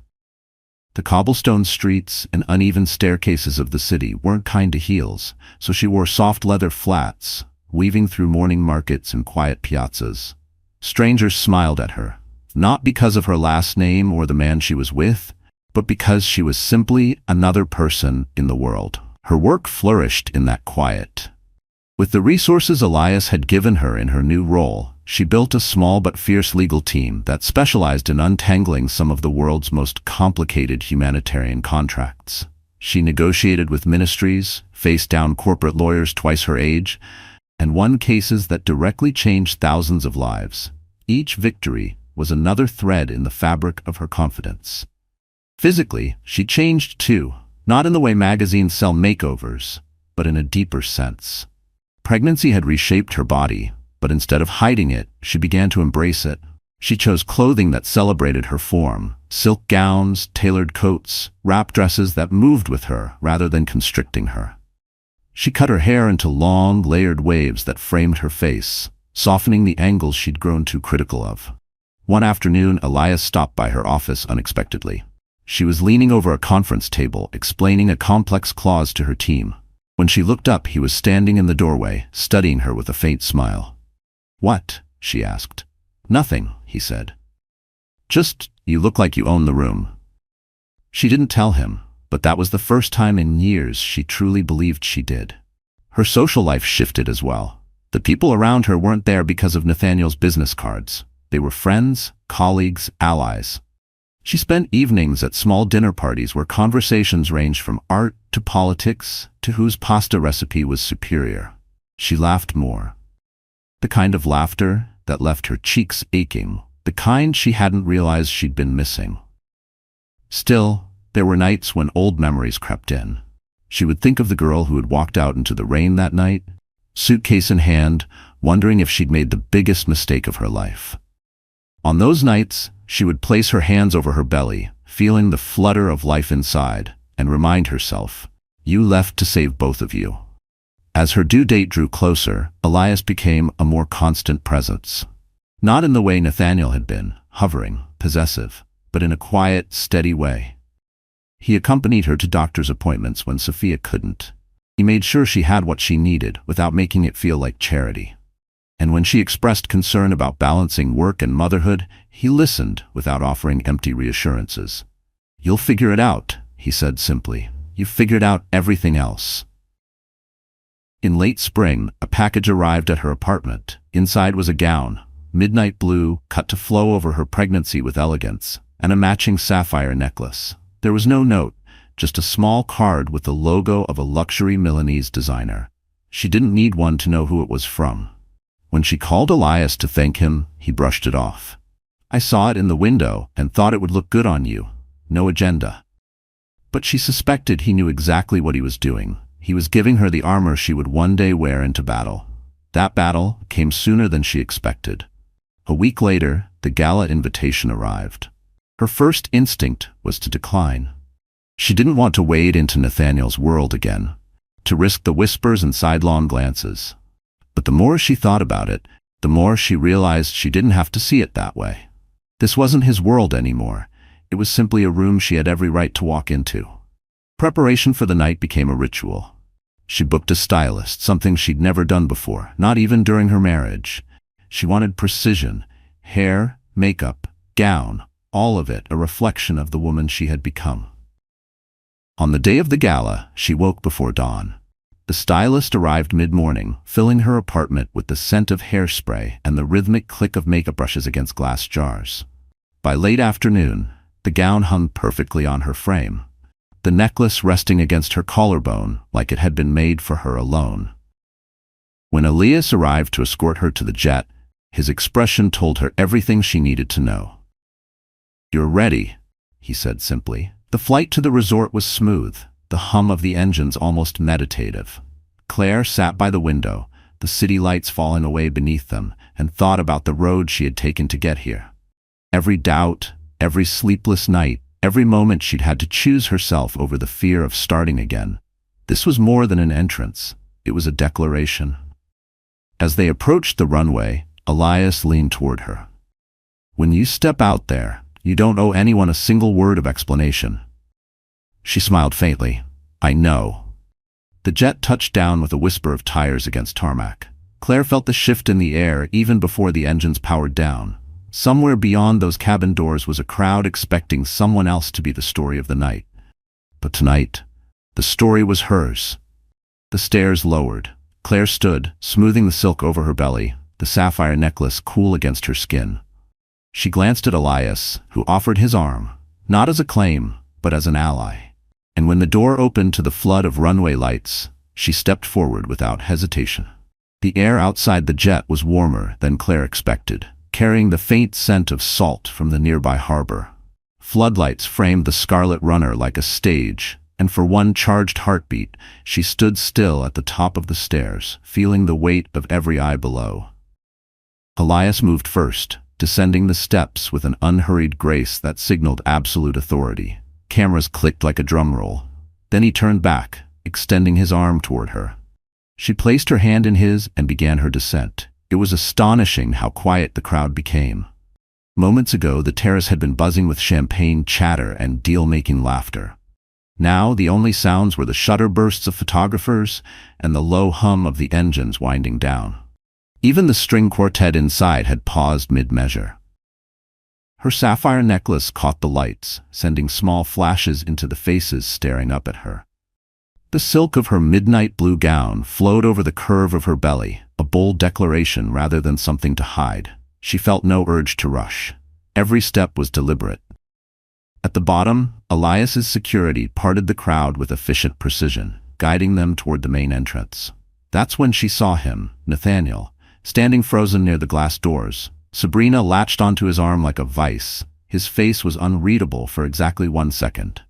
The cobblestone streets and uneven staircases of the city weren't kind to heels, so she wore soft leather flats, weaving through morning markets and quiet piazzas. Strangers smiled at her, not because of her last name or the man she was with, but because she was simply another person in the world. Her work flourished in that quiet. With the resources Elias had given her in her new role, she built a small but fierce legal team that specialized in untangling some of the world's most complicated humanitarian contracts. She negotiated with ministries, faced down corporate lawyers twice her age, and won cases that directly changed thousands of lives. Each victory was another thread in the fabric of her confidence. Physically, she changed too, not in the way magazines sell makeovers, but in a deeper sense. Pregnancy had reshaped her body, but instead of hiding it, she began to embrace it. She chose clothing that celebrated her form, silk gowns, tailored coats, wrap dresses that moved with her rather than constricting her. She cut her hair into long, layered waves that framed her face, softening the angles she'd grown too critical of. One afternoon, Elias stopped by her office unexpectedly. She was leaning over a conference table, explaining a complex clause to her team. When she looked up, he was standing in the doorway, studying her with a faint smile. "What?" she asked. "Nothing," he said. "Just, you look like you own the room." She didn't tell him, but that was the first time in years she truly believed she did. Her social life shifted as well. The people around her weren't there because of Nathaniel's business cards. They were friends, colleagues, allies. She spent evenings at small dinner parties where conversations ranged from art to politics to whose pasta recipe was superior. She laughed more. The kind of laughter that left her cheeks aching, the kind she hadn't realized she'd been missing. Still, there were nights when old memories crept in. She would think of the girl who had walked out into the rain that night, suitcase in hand, wondering if she'd made the biggest mistake of her life. On those nights, she would place her hands over her belly, feeling the flutter of life inside, and remind herself, "You left to save both of you." As her due date drew closer, Elias became a more constant presence. Not in the way Nathaniel had been, hovering, possessive, but in a quiet, steady way. He accompanied her to doctor's appointments when Sophia couldn't. He made sure she had what she needed without making it feel like charity. And when she expressed concern about balancing work and motherhood, he listened without offering empty reassurances. "You'll figure it out," he said simply. "You've figured out everything else." In late spring, a package arrived at her apartment. Inside was a gown, midnight blue, cut to flow over her pregnancy with elegance, and a matching sapphire necklace. There was no note, just a small card with the logo of a luxury Milanese designer. She didn't need one to know who it was from. When she called Elias to thank him, he brushed it off. "I saw it in the window and thought it would look good on you. No agenda." But she suspected he knew exactly what he was doing. He was giving her the armor she would one day wear into battle. That battle came sooner than she expected. A week later, the gala invitation arrived. Her first instinct was to decline. She didn't want to wade into Nathaniel's world again, to risk the whispers and sidelong glances. But the more she thought about it, the more she realized she didn't have to see it that way. This wasn't his world anymore. It was simply a room she had every right to walk into. Preparation for the night became a ritual. She booked a stylist, something she'd never done before, not even during her marriage. She wanted precision, hair, makeup, gown, all of it a reflection of the woman she had become. On the day of the gala, she woke before dawn. The stylist arrived mid-morning, filling her apartment with the scent of hairspray and the rhythmic click of makeup brushes against glass jars. By late afternoon, the gown hung perfectly on her frame, the necklace resting against her collarbone like it had been made for her alone. When Elias arrived to escort her to the jet, his expression told her everything she needed to know. "You're ready," he said simply. The flight to the resort was smooth, the hum of the engines almost meditative. Claire sat by the window, the city lights falling away beneath them, and thought about the road she had taken to get here. Every doubt, every sleepless night, every moment she'd had to choose herself over the fear of starting again. This was more than an entrance. It was a declaration. As they approached the runway, Elias leaned toward her. "When you step out there, you don't owe anyone a single word of explanation." She smiled faintly. "I know." The jet touched down with a whisper of tires against tarmac. Claire felt the shift in the air even before the engines powered down. Somewhere beyond those cabin doors was a crowd expecting someone else to be the story of the night. But tonight, the story was hers. The stairs lowered. Claire stood, smoothing the silk over her belly, the sapphire necklace cool against her skin. She glanced at Elias, who offered his arm, not as a claim, but as an ally. And when the door opened to the flood of runway lights, she stepped forward without hesitation. The air outside the jet was warmer than Claire expected, carrying the faint scent of salt from the nearby harbor. Floodlights framed the scarlet runner like a stage, and for one charged heartbeat, she stood still at the top of the stairs, feeling the weight of every eye below. Elias moved first, descending the steps with an unhurried grace that signaled absolute authority. Cameras clicked like a drum roll. Then he turned back, extending his arm toward her. She placed her hand in his and began her descent. It was astonishing how quiet the crowd became. Moments ago, the terrace had been buzzing with champagne chatter and deal-making laughter. Now, the only sounds were the shudder bursts of photographers and the low hum of the engines winding down. Even the string quartet inside had paused mid-measure. Her sapphire necklace caught the lights, sending small flashes into the faces staring up at her. The silk of her midnight blue gown flowed over the curve of her belly, a bold declaration rather than something to hide. She felt no urge to rush. Every step was deliberate. At the bottom, Elias's security parted the crowd with efficient precision, guiding them toward the main entrance. That's when she saw him, Nathaniel, standing frozen near the glass doors. Sabrina latched onto his arm like a vice. His face was unreadable for exactly 1 second.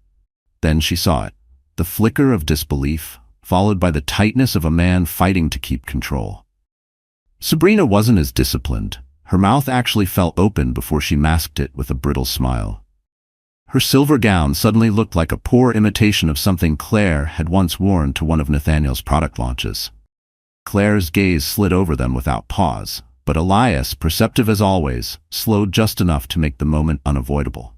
Then she saw it. The flicker of disbelief, followed by the tightness of a man fighting to keep control. Sabrina wasn't as disciplined. Her mouth actually fell open before she masked it with a brittle smile. Her silver gown suddenly looked like a poor imitation of something Claire had once worn to one of Nathaniel's product launches. Claire's gaze slid over them without pause, but Elias, perceptive as always, slowed just enough to make the moment unavoidable.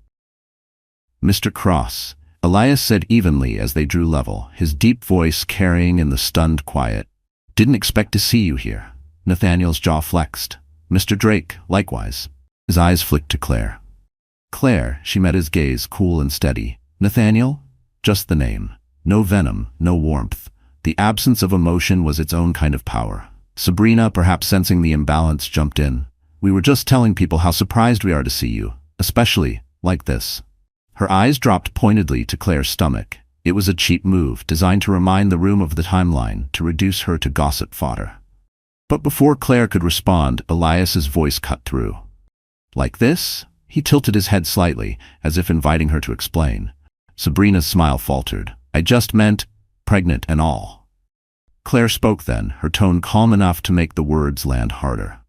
"Mr. Cross," Elias said evenly as they drew level, his deep voice carrying in the stunned quiet. "Didn't expect to see you here." Nathaniel's jaw flexed. "Mr. Drake, likewise." His eyes flicked to Claire. "Claire," she met his gaze, cool and steady. "Nathaniel?" Just the name. No venom, no warmth. The absence of emotion was its own kind of power. Sabrina, perhaps sensing the imbalance, jumped in. "We were just telling people how surprised we are to see you, especially, like this. Her eyes dropped pointedly to Claire's stomach. It was a cheap move, designed to remind the room of the timeline, to reduce her to gossip fodder. But before Claire could respond, Elias's voice cut through. Like this? He tilted his head slightly, as if inviting her to explain. Sabrina's smile faltered. I just meant pregnant and all. Claire spoke then, her tone calm enough to make the words land harder.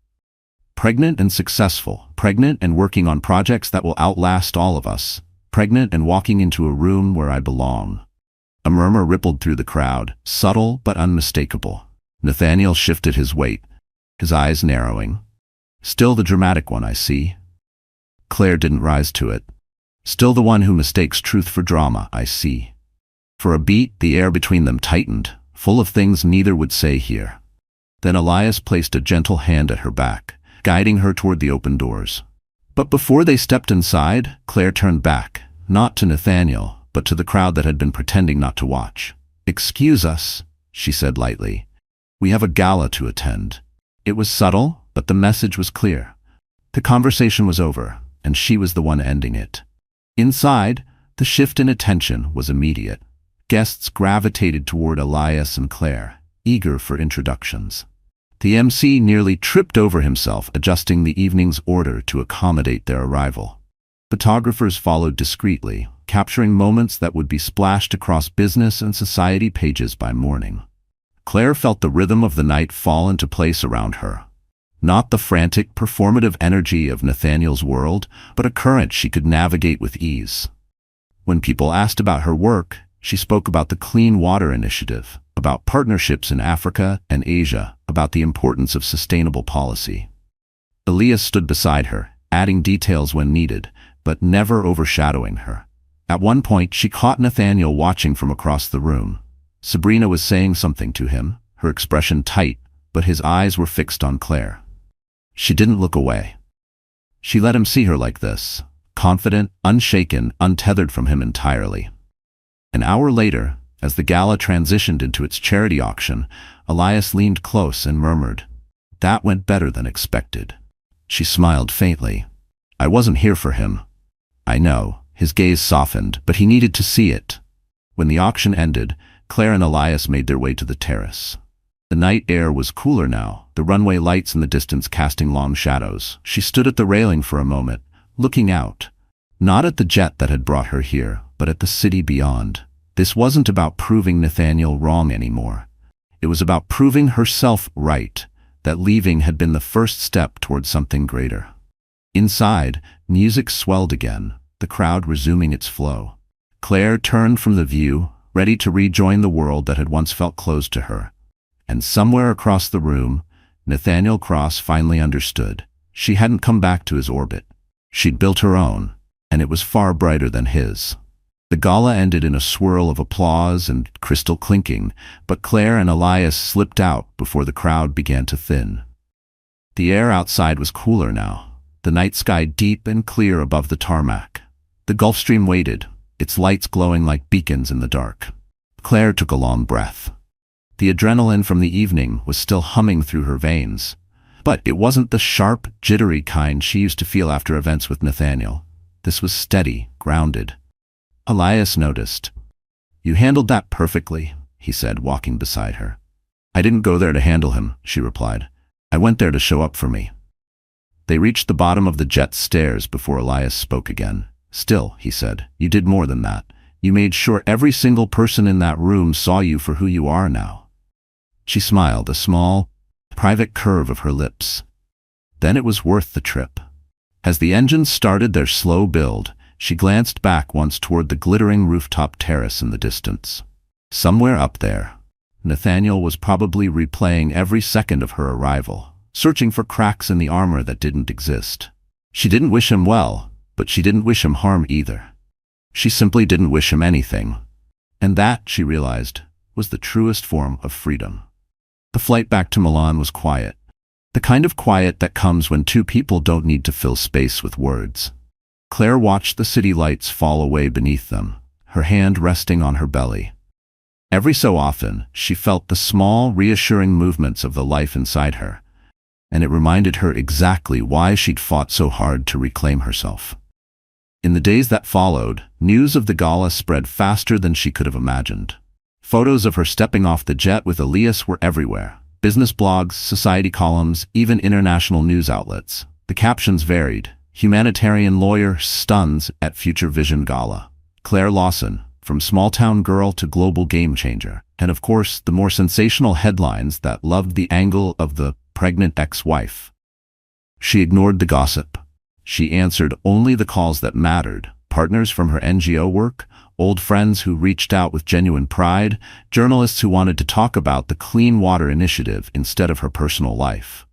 Pregnant and successful, pregnant and working on projects that will outlast all of us, pregnant and walking into a room where I belong. A murmur rippled through the crowd, subtle but unmistakable. Nathaniel shifted his weight, his eyes narrowing. Still the dramatic one, I see. Claire didn't rise to it. Still the one who mistakes truth for drama, I see. For a beat, the air between them tightened, full of things neither would say here. Then Elias placed a gentle hand at her back, guiding her toward the open doors. But before they stepped inside, Claire turned back, not to Nathaniel, but to the crowd that had been pretending not to watch. Excuse us, she said lightly. We have a gala to attend. It was subtle, but the message was clear. The conversation was over, and she was the one ending it. Inside, the shift in attention was immediate. Guests gravitated toward Elias and Claire, eager for introductions. The MC nearly tripped over himself adjusting the evening's order to accommodate their arrival. Photographers followed discreetly, capturing moments that would be splashed across business and society pages by morning. Claire felt the rhythm of the night fall into place around her. Not the frantic, performative energy of Nathaniel's world, but a current she could navigate with ease. When people asked about her work, she spoke about the Clean Water Initiative, about partnerships in Africa and Asia, about the importance of sustainable policy. Elias stood beside her, adding details when needed, but never overshadowing her. At one point, she caught Nathaniel watching from across the room. Sabrina was saying something to him, her expression tight, but his eyes were fixed on Claire. She didn't look away. She let him see her like this, confident, unshaken, untethered from him entirely. An hour later, as the gala transitioned into its charity auction, Elias leaned close and murmured, "That went better than expected." She smiled faintly. "I wasn't here for him." "I know." His gaze softened, but he needed to see it. When the auction ended, Claire and Elias made their way to the terrace. The night air was cooler now, the runway lights in the distance casting long shadows. She stood at the railing for a moment, looking out. Not at the jet that had brought her here, but at the city beyond. This wasn't about proving Nathaniel wrong anymore. It was about proving herself right, that leaving had been the first step toward something greater. Inside, music swelled again, the crowd resuming its flow. Claire turned from the view, ready to rejoin the world that had once felt closed to her. And somewhere across the room, Nathaniel Cross finally understood. She hadn't come back to his orbit. She'd built her own, and it was far brighter than his. The gala ended in a swirl of applause and crystal clinking, but Claire and Elias slipped out before the crowd began to thin. The air outside was cooler now, the night sky deep and clear above the tarmac. The Gulf Stream waited, its lights glowing like beacons in the dark. Claire took a long breath. The adrenaline from the evening was still humming through her veins, but it wasn't the sharp, jittery kind she used to feel after events with Nathaniel. This was steady, grounded. Elias noticed. "You handled that perfectly," he said, walking beside her. "I didn't go there to handle him," she replied. "I went there to show up for me." They reached the bottom of the jet's stairs before Elias spoke again. "Still," he said, "you did more than that. You made sure every single person in that room saw you for who you are now." She smiled, a small, private curve of her lips. Then it was worth the trip. As the engines started their slow build, she glanced back once toward the glittering rooftop terrace in the distance. Somewhere up there, Nathaniel was probably replaying every second of her arrival, searching for cracks in the armor that didn't exist. She didn't wish him well, but she didn't wish him harm either. She simply didn't wish him anything. And that, she realized, was the truest form of freedom. The flight back to Milan was quiet. The kind of quiet that comes when two people don't need to fill space with words. Claire watched the city lights fall away beneath them, her hand resting on her belly. Every so often, she felt the small, reassuring movements of the life inside her, and it reminded her exactly why she'd fought so hard to reclaim herself. In the days that followed, news of the gala spread faster than she could have imagined. Photos of her stepping off the jet with Elias were everywhere. Business blogs, society columns, even international news outlets. The captions varied. Humanitarian lawyer stuns at Future Vision Gala. Claire Lawson, from small-town girl to global game-changer. And of course, the more sensational headlines that loved the angle of the pregnant ex-wife. She ignored the gossip. She answered only the calls that mattered. Partners from her NGO work, old friends who reached out with genuine pride, journalists who wanted to talk about the Clean Water Initiative instead of her personal life.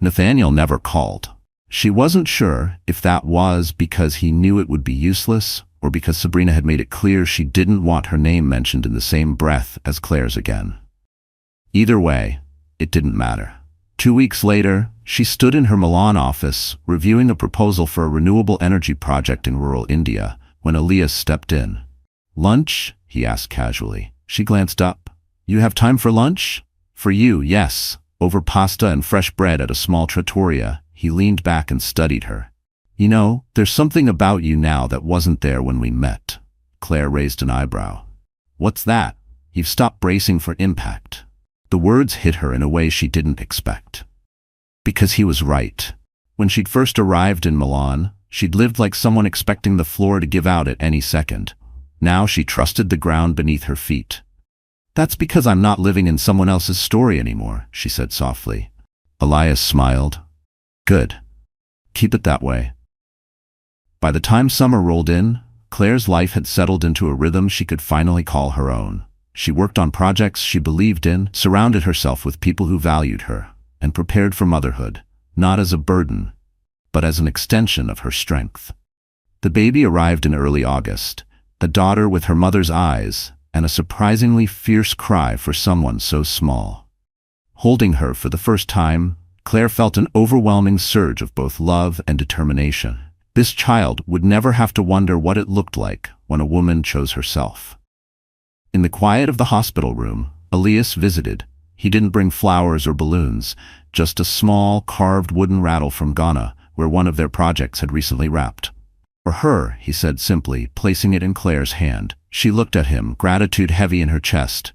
Nathaniel never called. She wasn't sure if that was because he knew it would be useless or because Sabrina had made it clear she didn't want her name mentioned in the same breath as Claire's again. Either way, it didn't matter. 2 weeks later, she stood in her Milan office reviewing a proposal for a renewable energy project in rural India when Elias stepped in. "Lunch?" he asked casually. She glanced up. "You have time for lunch?" "For you, yes." Over pasta and fresh bread at a small trattoria, he leaned back and studied her. "You know, there's something about you now that wasn't there when we met." Claire raised an eyebrow. "What's that?" "You've stopped bracing for impact." The words hit her in a way she didn't expect. Because he was right. When she'd first arrived in Milan, she'd lived like someone expecting the floor to give out at any second. Now she trusted the ground beneath her feet. "That's because I'm not living in someone else's story anymore," she said softly. Elias smiled. "Good. Keep it that way." By the time summer rolled in, Claire's life had settled into a rhythm she could finally call her own. She worked on projects she believed in, surrounded herself with people who valued her, and prepared for motherhood, not as a burden, but as an extension of her strength. The baby arrived in early August, the daughter with her mother's eyes and a surprisingly fierce cry for someone so small. Holding her for the first time, Claire felt an overwhelming surge of both love and determination. This child would never have to wonder what it looked like when a woman chose herself. In the quiet of the hospital room, Elias visited. He didn't bring flowers or balloons, just a small, carved wooden rattle from Ghana, where one of their projects had recently wrapped. "For her," he said simply, placing it in Claire's hand. She looked at him, gratitude heavy in her chest.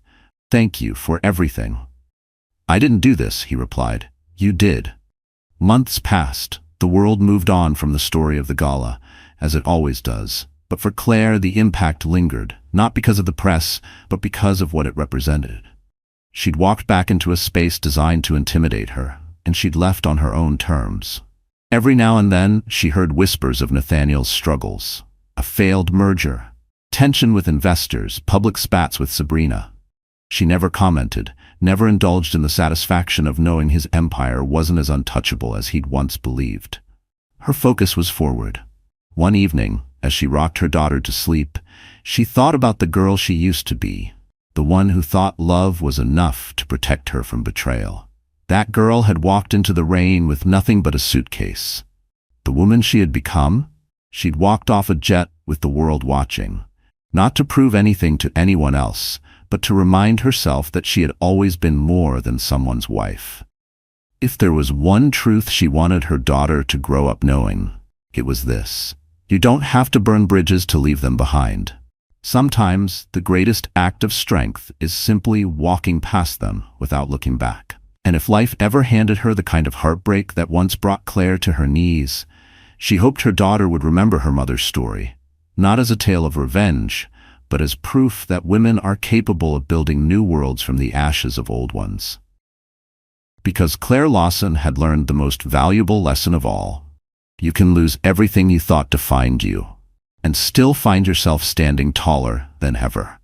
"Thank you for everything." "I didn't do this," he replied. "You did." Months passed. The world moved on from the story of the gala, as it always does. But for Claire, the impact lingered, not because of the press, but because of what it represented. She'd walked back into a space designed to intimidate her, and she'd left on her own terms. Every now and then, she heard whispers of Nathaniel's struggles. A failed merger, tension with investors, public spats with Sabrina. She never commented, never indulged in the satisfaction of knowing his empire wasn't as untouchable as he'd once believed. Her focus was forward. One evening, as she rocked her daughter to sleep, she thought about the girl she used to be, the one who thought love was enough to protect her from betrayal. That girl had walked into the rain with nothing but a suitcase. The woman she had become? She'd walked off a jet with the world watching, not to prove anything to anyone else, but to remind herself that she had always been more than someone's wife. If there was one truth she wanted her daughter to grow up knowing, it was this. You don't have to burn bridges to leave them behind. Sometimes the greatest act of strength is simply walking past them without looking back. And if life ever handed her the kind of heartbreak that once brought Claire to her knees, she hoped her daughter would remember her mother's story, not as a tale of revenge, but as proof that women are capable of building new worlds from the ashes of old ones. Because Claire Lawson had learned the most valuable lesson of all. You can lose everything you thought defined you, and still find yourself standing taller than ever.